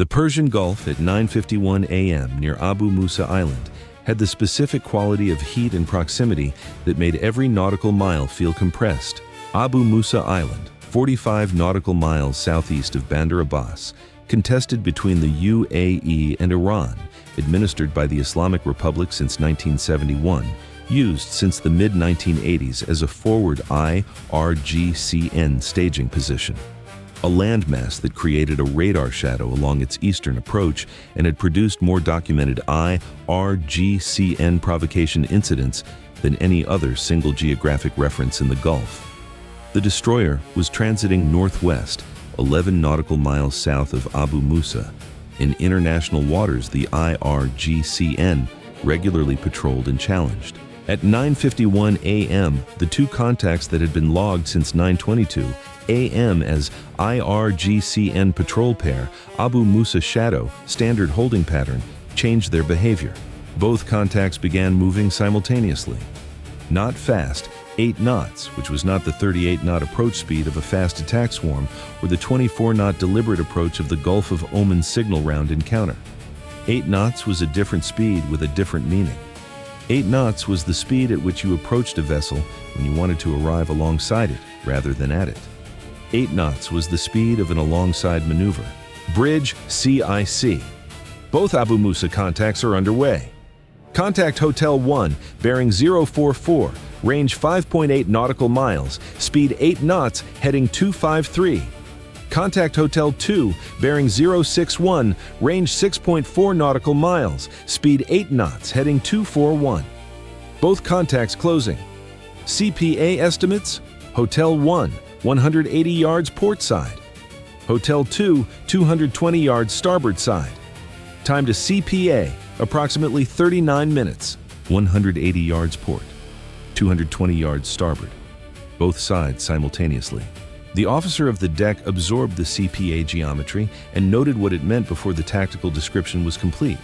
The Persian Gulf at 9:51 a.m. near Abu Musa Island had the specific quality of heat and proximity that made every nautical mile feel compressed. Abu Musa Island, 45 nautical miles southeast of Bandar Abbas, contested between the UAE and Iran, administered by the Islamic Republic since 1971, used since the mid-1980s as a forward IRGCN staging position. A landmass that created a radar shadow along its eastern approach and had produced more documented IRGCN provocation incidents than any other single geographic reference in the Gulf. The destroyer was transiting northwest, 11 nautical miles south of Abu Musa. In international waters, the IRGCN regularly patrolled and challenged. At 9:51 a.m., the two contacts that had been logged since 9:22 a.m. as IRGCN patrol pair, Abu Musa Shadow, standard holding pattern, changed their behavior. Both contacts began moving simultaneously. Not fast, 8 knots, which was not the 38-knot approach speed of a fast attack swarm or the 24-knot deliberate approach of the Gulf of Oman signal round encounter. 8 knots was a different speed with a different meaning. 8 knots was the speed at which you approached a vessel when you wanted to arrive alongside it rather than at it. 8 knots was the speed of an alongside maneuver. Bridge CIC. Both Abu Musa contacts are underway. Contact Hotel 1, bearing 044, range 5.8 nautical miles, speed 8 knots, heading 253. Contact Hotel 2, bearing 061, range 6.4 nautical miles, speed 8 knots, heading 241. Both contacts closing. CPA estimates: Hotel 1, 180 yards port side. Hotel 2, 220 yards starboard side. Time to CPA, approximately 39 minutes. 180 yards port, 220 yards starboard. Both sides simultaneously. The officer of the deck absorbed the CPA geometry and noted what it meant before the tactical description was complete.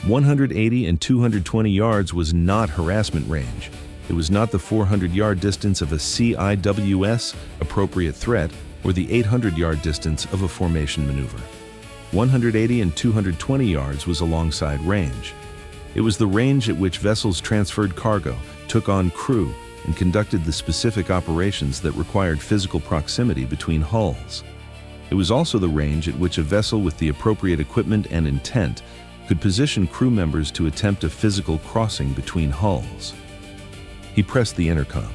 180 and 220 yards was not harassment range. It was not the 400-yard distance of a CIWS, appropriate threat, or the 800-yard distance of a formation maneuver. 180 and 220 yards was alongside range. It was the range at which vessels transferred cargo, took on crew, and conducted the specific operations that required physical proximity between hulls. It was also the range at which a vessel with the appropriate equipment and intent could position crew members to attempt a physical crossing between hulls. He pressed the intercom.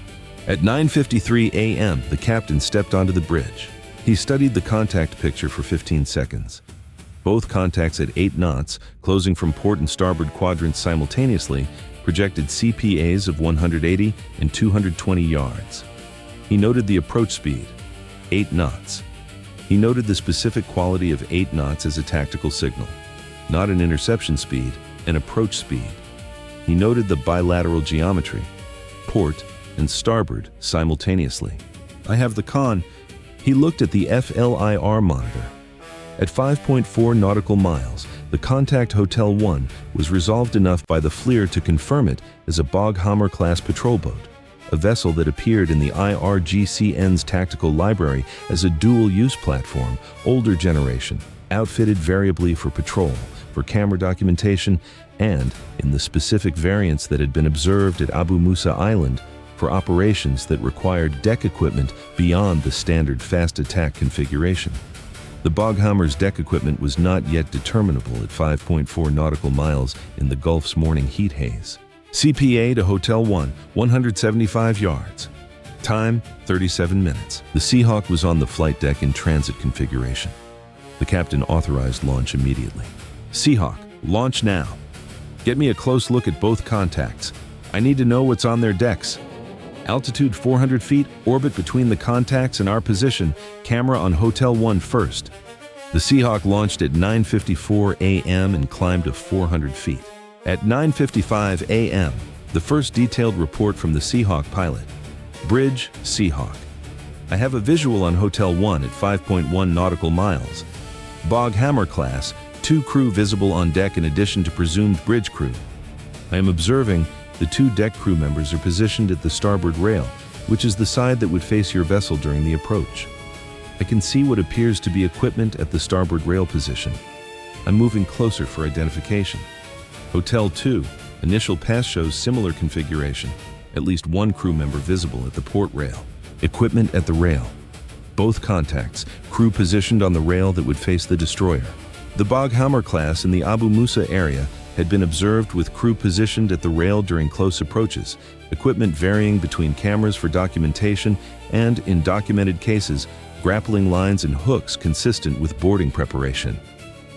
At 9:53 a.m., the captain stepped onto the bridge. He studied the contact picture for 15 seconds. Both contacts at 8 knots, closing from port and starboard quadrants simultaneously, projected CPAs of 180 and 220 yards. He noted the approach speed, 8 knots. He noted the specific quality of 8 knots as a tactical signal, not an interception speed, an approach speed. He noted the bilateral geometry, port and starboard simultaneously. I have the con. He looked at the FLIR monitor. At 5.4 nautical miles, the contact Hotel 1 was resolved enough by the FLIR to confirm it as a Boghammer-class patrol boat, a vessel that appeared in the IRGCN's tactical library as a dual-use platform, older generation, outfitted variably for patrol, for camera documentation, and, in the specific variants that had been observed at Abu Musa Island, for operations that required deck equipment beyond the standard fast attack configuration. The Boghammer's deck equipment was not yet determinable at 5.4 nautical miles in the Gulf's morning heat haze. CPA to Hotel 1, 175 yards. Time, 37 minutes. The Seahawk was on the flight deck in transit configuration. The captain authorized launch immediately. Seahawk, launch now. Get me a close look at both contacts. I need to know what's on their decks. Altitude 400 feet, orbit between the contacts and our position, camera on Hotel 1 first. The Seahawk launched at 9:54 a.m. and climbed to 400 feet. At 9:55 a.m., the first detailed report from the Seahawk pilot. Bridge, Seahawk. I have a visual on Hotel 1 at 5.1 nautical miles. Boghammer class, 2 crew visible on deck in addition to presumed bridge crew. I am observing the 2 deck crew members are positioned at the starboard rail, which is the side that would face your vessel during the approach. I can see what appears to be equipment at the starboard rail position. I'm moving closer for identification. Hotel 2, initial pass shows similar configuration. At least one crew member visible at the port rail. Equipment at the rail. Both contacts, crew positioned on the rail that would face the destroyer. The Boghammer class in the Abu Musa area had been observed with crew positioned at the rail during close approaches, equipment varying between cameras for documentation and, in documented cases, grappling lines and hooks consistent with boarding preparation.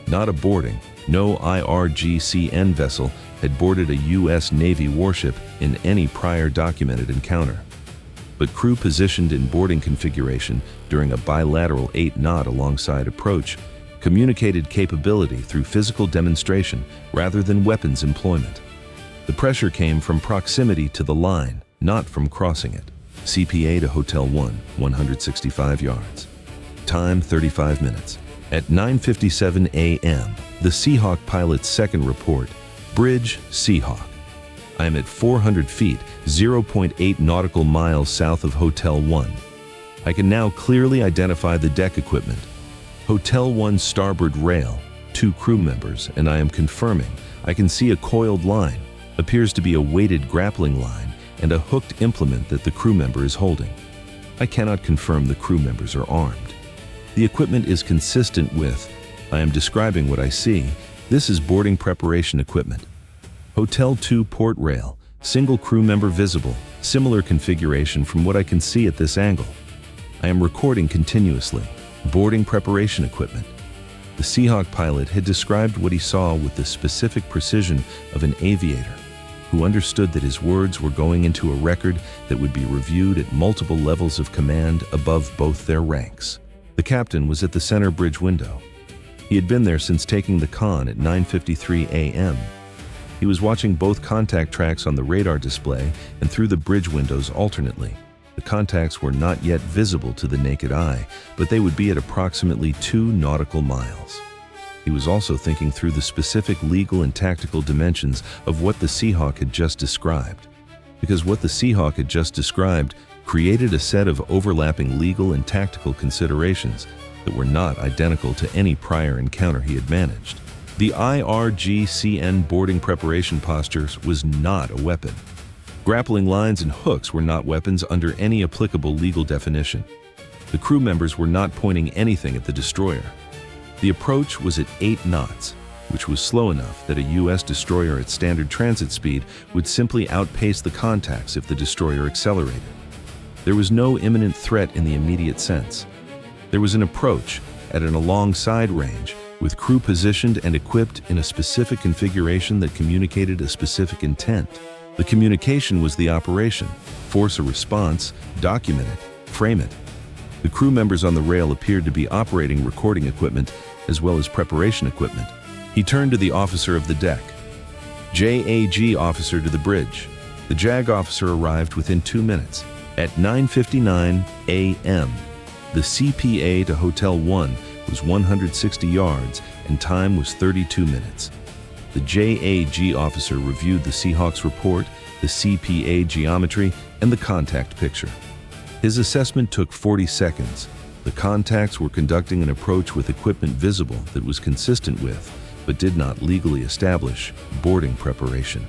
Not a boarding, no IRGCN vessel had boarded a U.S. Navy warship in any prior documented encounter. But crew positioned in boarding configuration during a bilateral 8-knot alongside approach communicated capability through physical demonstration rather than weapons employment. The pressure came from proximity to the line, not from crossing it. CPA to Hotel 1, 165 yards. Time 35 minutes. At 9:57 a.m., the Seahawk pilot's second report, Bridge Seahawk. I am at 400 feet, 0.8 nautical miles south of Hotel 1. I can now clearly identify the deck equipment. Hotel 1's starboard rail, 2 crew members, and I am confirming I can see a coiled line, appears to be a weighted grappling line, and a hooked implement that the crew member is holding. I cannot confirm the crew members are armed. The equipment is consistent with, I am describing what I see, this is boarding preparation equipment. Hotel 2 port rail, single crew member visible, similar configuration from what I can see at this angle. I am recording continuously, boarding preparation equipment. The Seahawk pilot had described what he saw with the specific precision of an aviator, who understood that his words were going into a record that would be reviewed at multiple levels of command above both their ranks. The captain was at the center bridge window. He had been there since taking the con at 9:53 a.m. He was watching both contact tracks on the radar display and through the bridge windows alternately. The contacts were not yet visible to the naked eye, but they would be at approximately 2 nautical miles. He was also thinking through the specific legal and tactical dimensions of what the Seahawk had just described. Because what the Seahawk had just described created a set of overlapping legal and tactical considerations that were not identical to any prior encounter he had managed. The IRGCN boarding preparation postures was not a weapon. Grappling lines and hooks were not weapons under any applicable legal definition. The crew members were not pointing anything at the destroyer. The approach was at 8 knots, which was slow enough that a U.S. destroyer at standard transit speed would simply outpace the contacts if the destroyer accelerated. There was no imminent threat in the immediate sense. There was an approach at an alongside range with crew positioned and equipped in a specific configuration that communicated a specific intent. The communication was the operation, force a response, document it, frame it. The crew members on the rail appeared to be operating recording equipment as well as preparation equipment. He turned to the officer of the deck. JAG officer to the bridge. The JAG officer arrived within 2 minutes. At 9:59 a.m., the CPA to Hotel 1 was 160 yards and time was 32 minutes. The JAG officer reviewed the Seahawk's report, the CPA geometry, and the contact picture. His assessment took 40 seconds. The contacts were conducting an approach with equipment visible that was consistent with, but did not legally establish, boarding preparation.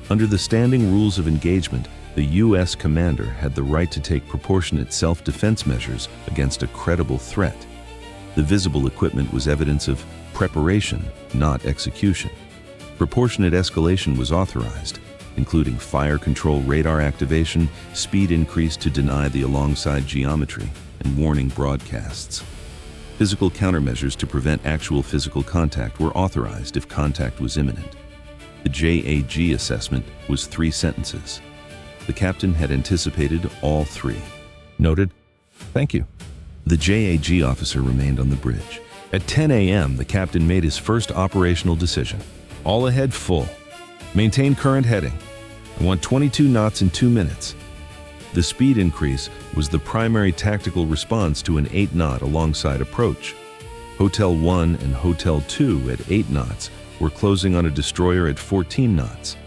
Under the standing rules of engagement, the U.S. commander had the right to take proportionate self-defense measures against a credible threat. The visible equipment was evidence of preparation, not execution. Proportionate escalation was authorized, including fire control radar activation, speed increase to deny the alongside geometry, and warning broadcasts. Physical countermeasures to prevent actual physical contact were authorized if contact was imminent. The JAG assessment was 3 sentences. The captain had anticipated all 3. Noted? Thank you. The JAG officer remained on the bridge. At 10 a.m., the captain made his first operational decision. All ahead full. Maintain current heading. I want 22 knots in 2 minutes. The speed increase was the primary tactical response to an 8-knot alongside approach. Hotel 1 and Hotel 2 at 8 knots were closing on a destroyer at 14 knots.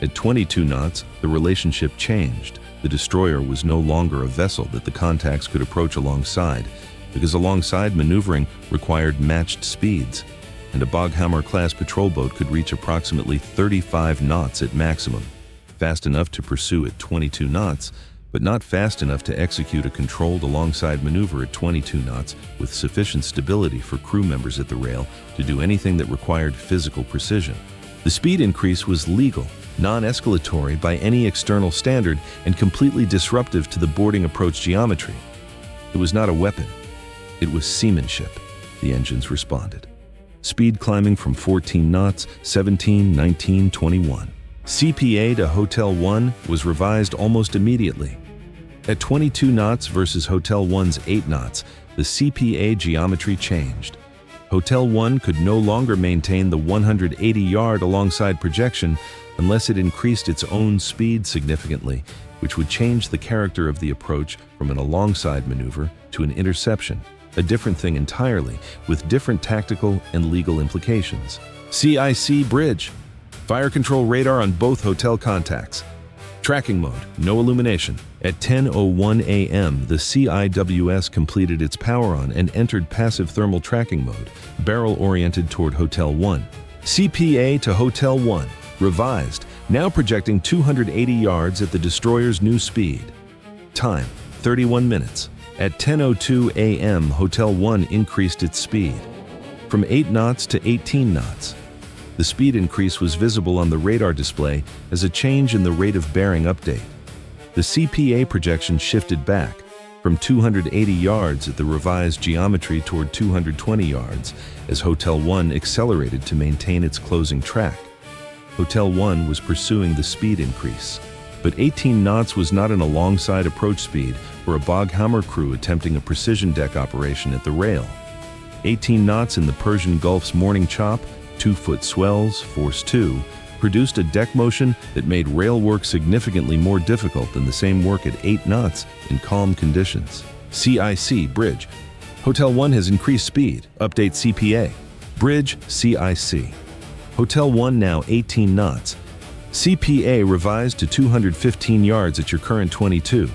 At 22 knots, the relationship changed. The destroyer was no longer a vessel that the contacts could approach alongside, because alongside maneuvering required matched speeds. and a Boghammer-class patrol boat could reach approximately 35 knots at maximum, fast enough to pursue at 22 knots, but not fast enough to execute a controlled alongside maneuver at 22 knots with sufficient stability for crew members at the rail to do anything that required physical precision. The speed increase was legal, non-escalatory by any external standard, and completely disruptive to the boarding approach geometry. It was not a weapon. It was seamanship, the engines responded. Speed climbing from 14 knots, 17, 19, 21. CPA to Hotel 1 was revised almost immediately. At 22 knots versus Hotel 1's 8 knots, the CPA geometry changed. Hotel 1 could no longer maintain the 180-yard alongside projection unless it increased its own speed significantly, which would change the character of the approach from an alongside maneuver to an interception, a different thing entirely, with different tactical and legal implications. CIC bridge. Fire control radar on both hotel contacts. Tracking mode, no illumination. At 10:01 a.m., the CIWS completed its power on and entered passive thermal tracking mode, barrel-oriented toward Hotel 1. CPA to Hotel 1, revised, now projecting 280 yards at the destroyer's new speed. Time, 31 minutes. At 10:02 a.m., Hotel 1 increased its speed, from 8 knots to 18 knots. The speed increase was visible on the radar display as a change in the rate of bearing update. The CPA projection shifted back from 280 yards at the revised geometry toward 220 yards as Hotel 1 accelerated to maintain its closing track. Hotel 1 was pursuing the speed increase, but 18 knots was not an alongside approach speed for a Boghammer crew attempting a precision deck operation at the rail. 18 knots in the Persian Gulf's morning chop, 2-foot swells, force 2, produced a deck motion that made rail work significantly more difficult than the same work at 8 knots in calm conditions. CIC bridge. Hotel 1 has increased speed. Update CPA. Bridge CIC. Hotel 1 now 18 knots. CPA revised to 215 yards at your current 22.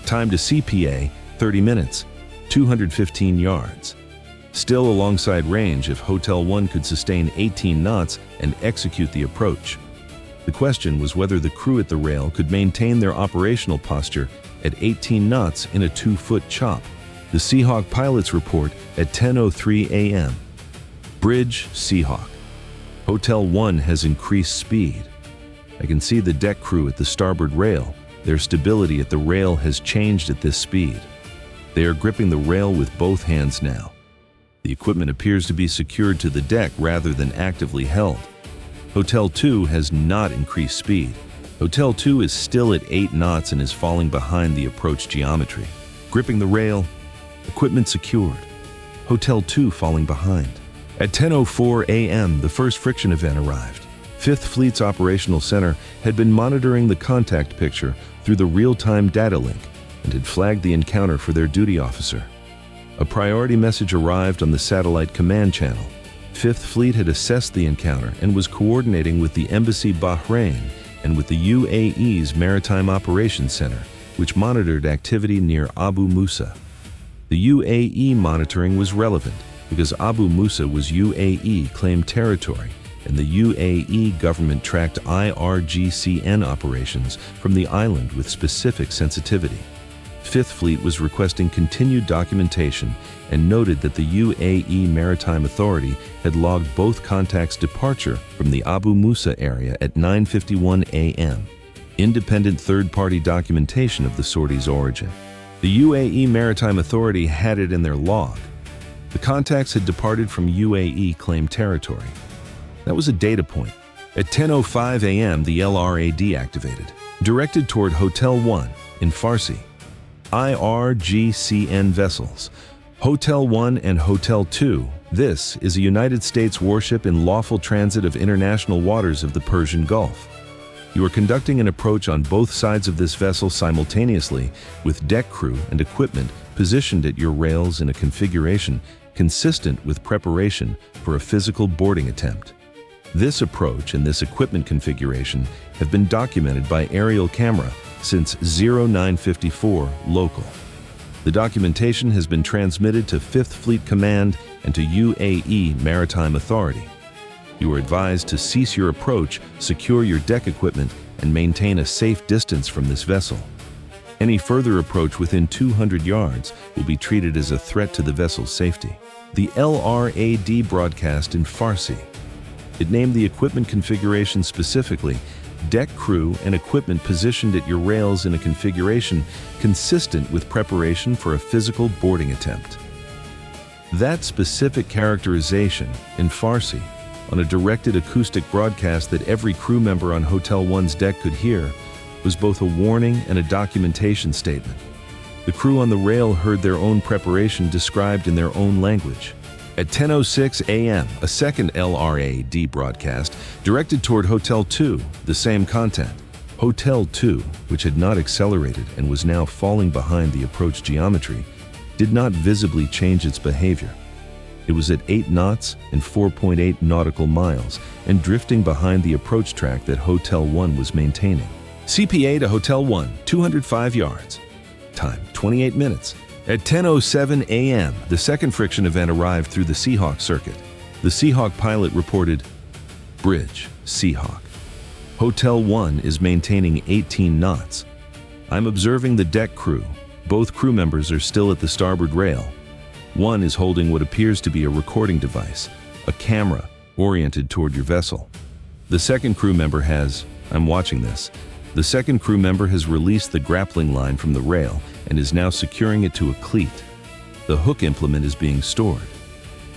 Time to CPA, 30 minutes, 215 yards. Still alongside range if Hotel 1 could sustain 18 knots and execute the approach. The question was whether the crew at the rail could maintain their operational posture at 18 knots in a 2-foot chop. The Seahawk pilots report at 10:03 a.m. Bridge Seahawk. Hotel 1 has increased speed. I can see the deck crew at the starboard rail. Their stability at the rail has changed at this speed. They are gripping the rail with both hands now. The equipment appears to be secured to the deck rather than actively held. Hotel 2 has not increased speed. Hotel 2 is still at 8 knots and is falling behind the approach geometry. Gripping the rail, equipment secured. Hotel 2 falling behind. At 10:04 a.m., the first friction event arrived. 5th Fleet's Operational Center had been monitoring the contact picture through the real-time data link and had flagged the encounter for their duty officer. A priority message arrived on the satellite command channel. 5th Fleet had assessed the encounter and was coordinating with the Embassy Bahrain and with the UAE's Maritime Operations Center, which monitored activity near Abu Musa. The UAE monitoring was relevant because Abu Musa was UAE claimed territory, and the UAE government tracked IRGCN operations from the island with specific sensitivity. 5th Fleet was requesting continued documentation and noted that the UAE Maritime Authority had logged both contacts' departure from the Abu Musa area at 9:51 a.m. Independent third-party documentation of the sortie's origin. The UAE Maritime Authority had it in their log. The contacts had departed from UAE claimed territory. That was a data point. At 10:05 a.m., the LRAD activated, directed toward Hotel 1 in Farsi. IRGCN vessels. Hotel 1 and Hotel 2. This is a United States warship in lawful transit of international waters of the Persian Gulf. You are conducting an approach on both sides of this vessel simultaneously with deck crew and equipment positioned at your rails in a configuration consistent with preparation for a physical boarding attempt. This approach and this equipment configuration have been documented by aerial camera since 0954 local. The documentation has been transmitted to 5th Fleet Command and to UAE Maritime Authority. You are advised to cease your approach, secure your deck equipment, and maintain a safe distance from this vessel. Any further approach within 200 yards will be treated as a threat to the vessel's safety. The LRAD broadcast in Farsi. It named the equipment configuration specifically, deck crew and equipment positioned at your rails in a configuration consistent with preparation for a physical boarding attempt. That specific characterization in Farsi, on a directed acoustic broadcast that every crew member on Hotel One's deck could hear, was both a warning and a documentation statement. The crew on the rail heard their own preparation described in their own language. At 10:06 a.m., a second LRAD broadcast directed toward Hotel 2, the same content. Hotel 2, which had not accelerated and was now falling behind the approach geometry, did not visibly change its behavior. It was at 8 knots and 4.8 nautical miles and drifting behind the approach track that Hotel 1 was maintaining. CPA to Hotel 1, 205 yards. Time, 28 minutes. At 10:07 a.m., the second friction event arrived through the Seahawk circuit. The Seahawk pilot reported, "Bridge, Seahawk. Hotel 1 is maintaining 18 knots. I'm observing the deck crew. Both crew members are still at the starboard rail. One is holding what appears to be a recording device, a camera, oriented toward your vessel. The second crew member has, I'm watching this, the second crew member has released the grappling line from the rail and is now securing it to a cleat. The hook implement is being stored.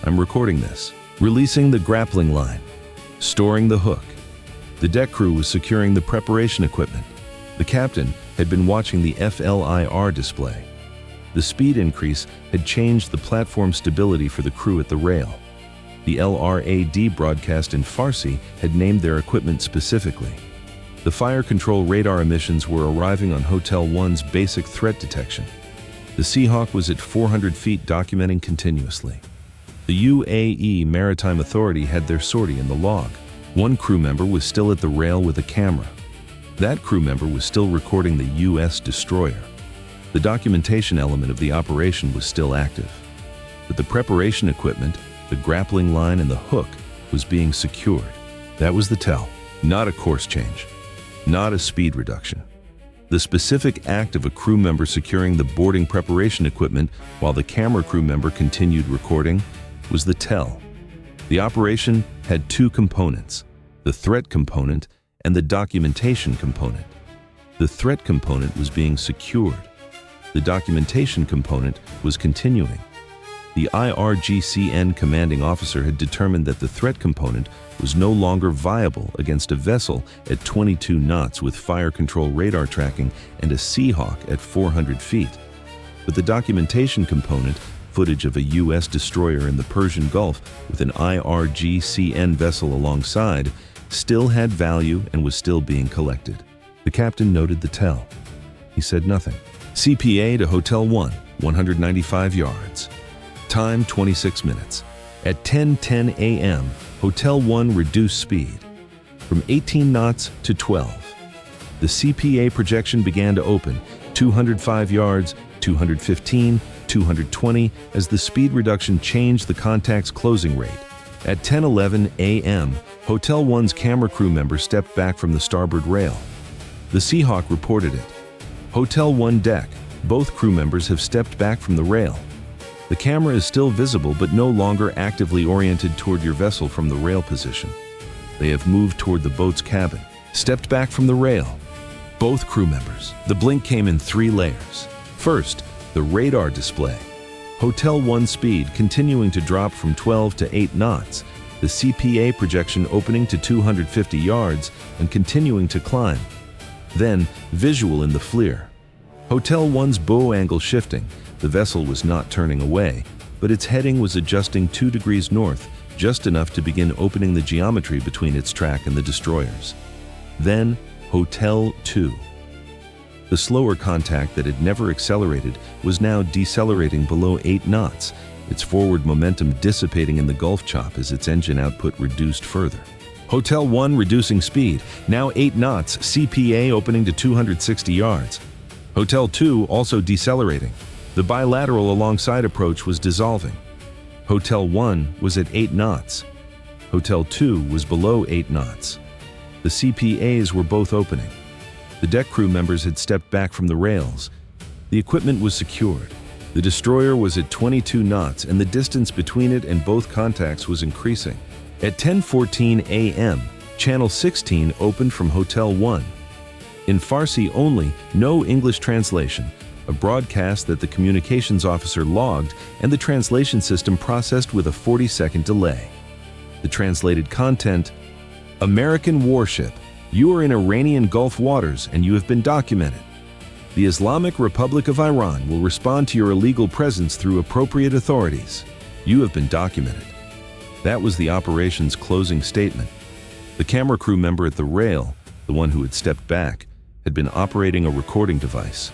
I'm recording this. Releasing the grappling line. Storing the hook. The deck crew was securing the preparation equipment. The captain had been watching the FLIR display. The speed increase had changed the platform stability for the crew at the rail. The LRAD broadcast in Farsi had named their equipment specifically. The fire control radar emissions were arriving on Hotel 1's basic threat detection. The Seahawk was at 400 feet documenting continuously. The UAE Maritime Authority had their sortie in the log. One crew member was still at the rail with a camera. That crew member was still recording the U.S. destroyer. The documentation element of the operation was still active. But the preparation equipment, the grappling line and the hook was being secured. That was the tell, not a course change, not a speed reduction. The specific act of a crew member securing the boarding preparation equipment while the camera crew member continued recording was the tell. The operation had two components, the threat component and the documentation component. The threat component was being secured. The documentation component was continuing. The IRGCN commanding officer had determined that the threat component was no longer viable against a vessel at 22 knots with fire control radar tracking and a Seahawk at 400 feet. But the documentation component, footage of a U.S. destroyer in the Persian Gulf with an IRGCN vessel alongside, still had value and was still being collected. The captain noted the tell. He said nothing. CPA to Hotel 1, 195 yards. Time 26 minutes. At 10:10 a.m., Hotel 1 reduced speed from 18 knots to 12. The CPA projection began to open, 205 yards, 215, 220, as the speed reduction changed the contact's closing rate. At 10:11 a.m., Hotel 1's camera crew member stepped back from the starboard rail. The Seahawk reported it. Hotel 1 deck, both crew members have stepped back from the rail. The camera is still visible but no longer actively oriented toward your vessel from the rail position. They have moved toward the boat's cabin. Stepped back from the rail. Both crew members. The blink came in 3 layers. First, the radar display. Hotel 1 speed continuing to drop from 12 to 8 knots. The CPA projection opening to 250 yards and continuing to climb. Then, visual in the FLIR. Hotel 1's bow angle shifting. The vessel was not turning away, but its heading was adjusting 2 degrees north, just enough to begin opening the geometry between its track and the destroyers. Then, Hotel 2. The slower contact that had never accelerated was now decelerating below 8 knots, its forward momentum dissipating in the Gulf chop as its engine output reduced further. Hotel 1 reducing speed, now 8 knots, CPA opening to 260 yards. Hotel 2 also decelerating. The bilateral alongside approach was dissolving. Hotel 1 was at 8 knots. Hotel 2 was below 8 knots. The CPAs were both opening. The deck crew members had stepped back from the rails. The equipment was secured. The destroyer was at 22 knots, and the distance between it and both contacts was increasing. At 10:14 a.m., Channel 16 opened from Hotel 1. In Farsi only, no English translation, a broadcast that the communications officer logged and the translation system processed with a 40-second delay. The translated content: American warship, you are in Iranian Gulf waters and you have been documented. The Islamic Republic of Iran will respond to your illegal presence through appropriate authorities. You have been documented. That was the operation's closing statement. The camera crew member at the rail, the one who had stepped back, had been operating a recording device.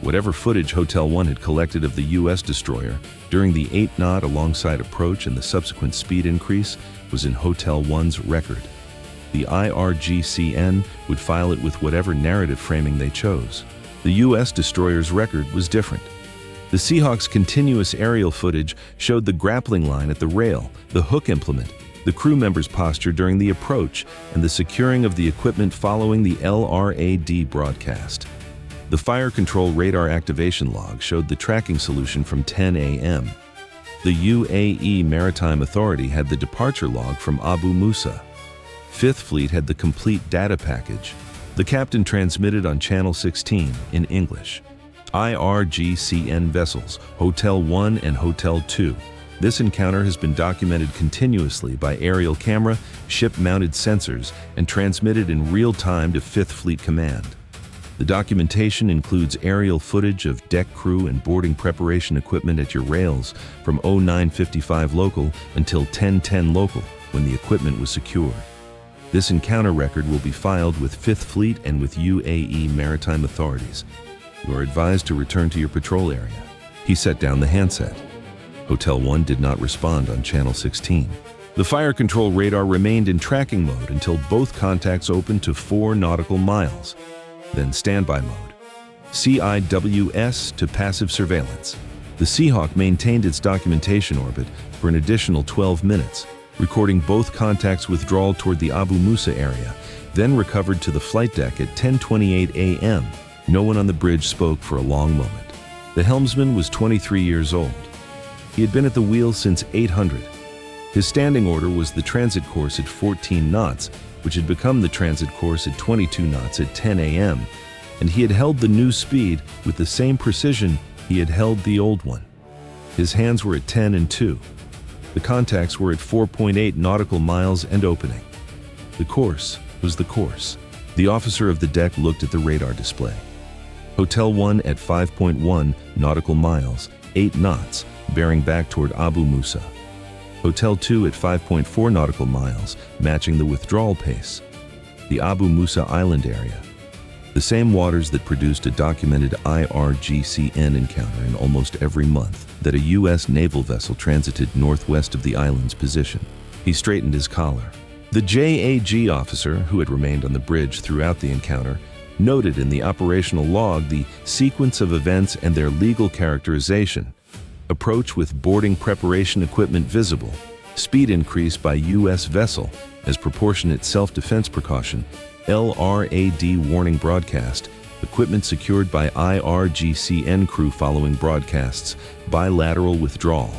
Whatever footage Hotel 1 had collected of the U.S. destroyer during the 8-knot alongside approach and the subsequent speed increase was in Hotel 1's record. The IRGCN would file it with whatever narrative framing they chose. The U.S. destroyer's record was different. The Seahawk's continuous aerial footage showed the grappling line at the rail, the hook implement, the crew member's posture during the approach, and the securing of the equipment following the LRAD broadcast. The fire control radar activation log showed the tracking solution from 10 a.m. The UAE Maritime Authority had the departure log from Abu Musa. Fifth Fleet had the complete data package. The captain transmitted on Channel 16 in English. IRGCN vessels, Hotel 1 and Hotel 2. This encounter has been documented continuously by aerial camera, ship-mounted sensors, and transmitted in real time to Fifth Fleet Command. The documentation includes aerial footage of deck crew and boarding preparation equipment at your rails from 09:55 local until 10:10 local, when the equipment was secured. This encounter record will be filed with Fifth Fleet and with UAE maritime authorities. You are advised to return to your patrol area. He set down the handset. Hotel 1 did not respond on Channel 16. The fire control radar remained in tracking mode until both contacts opened to 4 nautical miles. Then standby mode. CIWS to passive surveillance. The Seahawk maintained its documentation orbit for an additional 12 minutes, recording both contacts' withdrawal toward the Abu Musa area, then recovered to the flight deck at 10:28 a.m. No one on the bridge spoke for a long moment. The helmsman was 23 years old. He had been at the wheel since 800. His standing order was the transit course at 14 knots, which had become the transit course at 22 knots at 10 a.m., and he had held the new speed with the same precision he had held the old one. His hands were at 10 and 2. The contacts were at 4.8 nautical miles and opening. The course was the course. The officer of the deck looked at the radar display. Hotel 1 at 5.1 nautical miles, 8 knots, bearing back toward Abu Musa. Hotel 2 at 5.4 nautical miles, matching the withdrawal pace. The Abu Musa Island area. The same waters that produced a documented IRGCN encounter in almost every month that a U.S. naval vessel transited northwest of the island's position. He straightened his collar. The JAG officer, who had remained on the bridge throughout the encounter, noted in the operational log the sequence of events and their legal characterization. Approach with boarding preparation equipment visible. Speed increase by U.S. vessel as proportionate self-defense precaution. LRAD warning broadcast. Equipment secured by IRGCN crew following broadcasts. Bilateral withdrawal.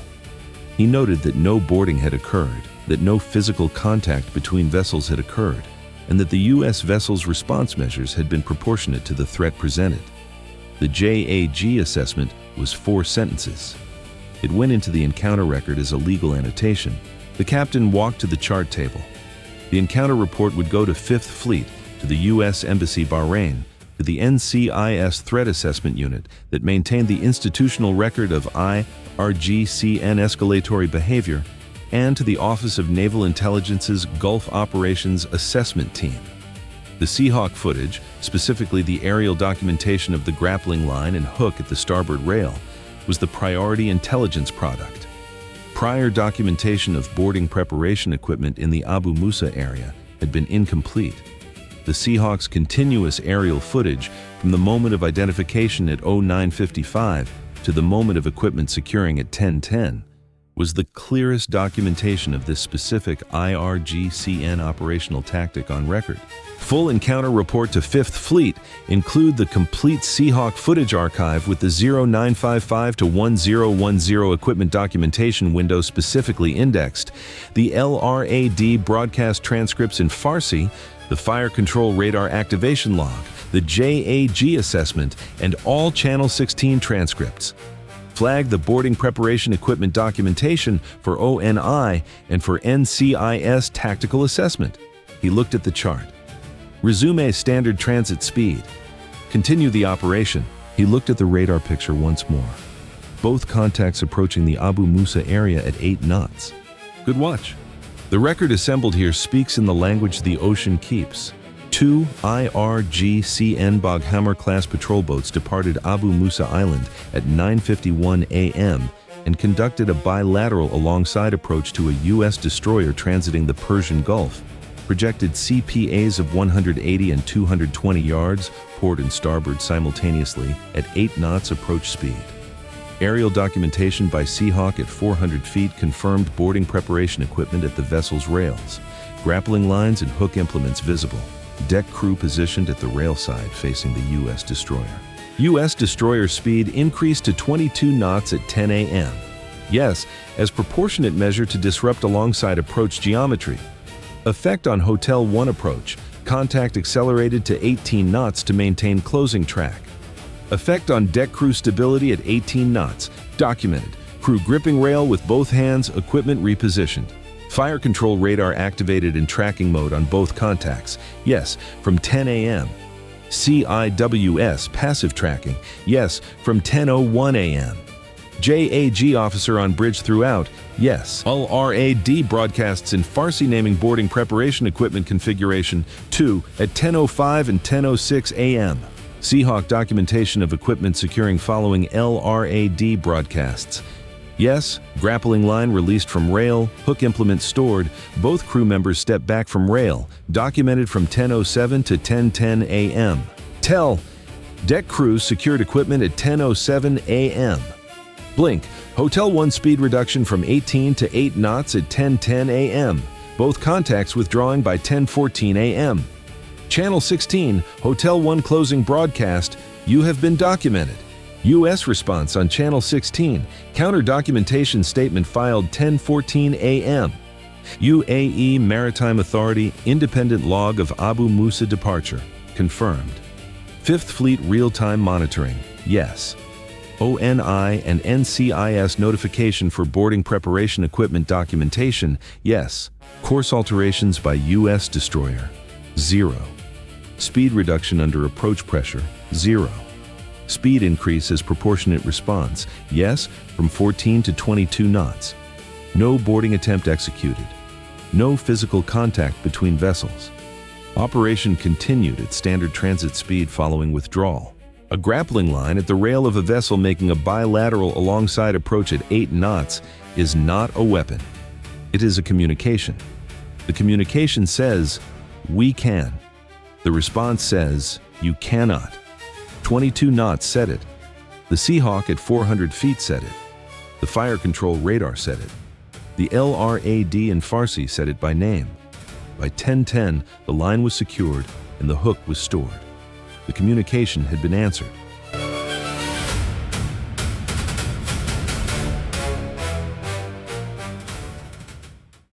He noted that no boarding had occurred, that no physical contact between vessels had occurred, and that the U.S. vessel's response measures had been proportionate to the threat presented. The JAG assessment was 4 sentences. It went into the encounter record as a legal annotation. The captain walked to the chart table. The encounter report would go to Fifth Fleet, to the U.S. Embassy Bahrain, to the NCIS Threat Assessment Unit that maintained the institutional record of IRGCN escalatory behavior, and to the Office of Naval Intelligence's Gulf Operations Assessment Team. The Seahawk footage, specifically the aerial documentation of the grappling line and hook at the starboard rail, was the priority intelligence product. Prior documentation of boarding preparation equipment in the Abu Musa area had been incomplete. The Seahawk's continuous aerial footage from the moment of identification at 09:55 to the moment of equipment securing at 10:10 was the clearest documentation of this specific IRGCN operational tactic on record. Full encounter report to 5th Fleet include the complete Seahawk footage archive with the 0955 to 1010 equipment documentation window specifically indexed, the LRAD broadcast transcripts in Farsi, the fire control radar activation log, the JAG assessment, and all Channel 16 transcripts. Flag the boarding preparation equipment documentation for ONI and for NCIS tactical assessment. He looked at the chart. Resume standard transit speed. Continue the operation. He looked at the radar picture once more. Both contacts approaching the Abu Musa area at 8 knots. Good watch. The record assembled here speaks in the language the ocean keeps. 2 IRGCN Boghammer-class patrol boats departed Abu Musa Island at 9:51 a.m. and conducted a bilateral alongside approach to a U.S. destroyer transiting the Persian Gulf. Projected CPAs of 180 and 220 yards, port and starboard simultaneously at 8 knots approach speed. Aerial documentation by Seahawk at 400 feet confirmed boarding preparation equipment at the vessel's rails. Grappling lines and hook implements visible. Deck crew positioned at the rail side facing the U.S. destroyer. U.S. destroyer speed increased to 22 knots at 10 a.m. Yes, as proportionate measure to disrupt alongside approach geometry. Effect on Hotel 1 approach. Contact accelerated to 18 knots to maintain closing track. Effect on deck crew stability at 18 knots. Documented. Crew gripping rail with both hands, equipment repositioned. Fire control radar activated in tracking mode on both contacts. Yes, from 10 a.m. CIWS passive tracking. Yes, from 10:01 a.m. JAG officer on bridge throughout. Yes. LRAD broadcasts in Farsi naming boarding preparation equipment configuration 2 at 10:05 and 10:06 a.m. Seahawk documentation of equipment securing following LRAD broadcasts. Yes, grappling line released from rail, hook implement stored, both crew members step back from rail, documented from 10:07 to 10:10 a.m. Tell, deck crew secured equipment at 10:07 a.m. Blink, Hotel 1 speed reduction from 18 to 8 knots at 10:10 a.m. Both contacts withdrawing by 10:14 a.m. Channel 16, Hotel 1 closing broadcast, you have been documented. U.S. response on Channel 16, counter documentation statement filed 10:14 a.m. UAE Maritime Authority, independent log of Abu Musa departure, confirmed. 5th Fleet real-time monitoring, yes. ONI and NCIS notification for boarding preparation equipment documentation, yes. Course alterations by U.S. destroyer, 0. Speed reduction under approach pressure, 0. Speed increase as proportionate response, yes, from 14 to 22 knots. No boarding attempt executed. No physical contact between vessels. Operation continued at standard transit speed following withdrawal. A grappling line at the rail of a vessel making a bilateral alongside approach at 8 knots is not a weapon. It is a communication. The communication says, "We can." The response says, "You cannot." 22 knots said it. The Seahawk at 400 feet said it. The fire control radar said it. The LRAD in Farsi said it by name. By 10:10, the line was secured and the hook was stored. The communication had been answered.